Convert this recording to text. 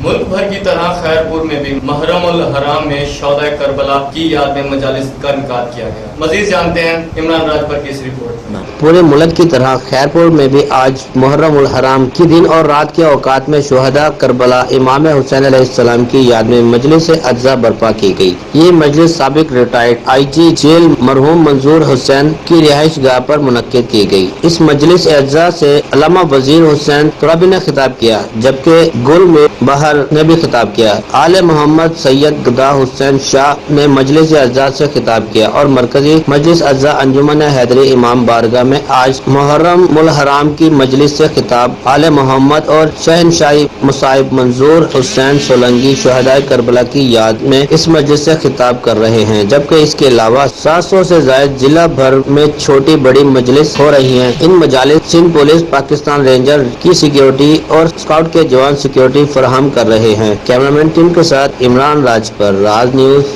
मुल्क भर की तरह खैरपुर में भी मुहर्रम उल हराम में शौदा करबला की याद में मजालिस का इनकाद किया गया। मजीद जानते हैं इमरान राजपर की इस रिपोर्ट। पूरे मुल्क की तरह खैरपुर में भी आज मुहर्रम उल हराम की दिन और रात के औकात में शुहदा करबला इमाम हुसैन अलैहिस्सलाम की याद में मजलिस अज़ा बर्पा की गई। ये मजलिस साबिक रिटायर्ड IG जेल मरहूम मंजूर हुसैन की रिहाइश गाह पर मुनक्किद की गई। इस मजलिस अज़ा से अल्लामा वजीर हुसैन तुराबी ने खिताब किया, जबकि गुल में बहर ने भी खिताब किया। आले मोहम्मद सैयद गदा हुसैन शाह ने मजलिस अज़ा से खिताब किया और मरकजी मजलिस अज़ा अंजुमन हैदरी इमाम बारगाह में आज मुहर्रम उल हराम की मजलिस से खिताब आले मोहम्मद और शहनशाही मुसाहिब मंजूर हुसैन सोलंकी शुहदाए करबला की याद में इस मजलिस से खिताब कर रहे हैं। जबकि इसके अलावा 700 से ज्यादा जिला भर में छोटी बड़ी मजलिस हो रही हैं। इन मजालिस सिंध पुलिस, पाकिस्तान रेंजर की सिक्योरिटी और स्काउट के जवान सिक्योरिटी फराहम कर रहे हैं। कैमरामैन टीम के साथ इमरान राजपर, राज न्यूज।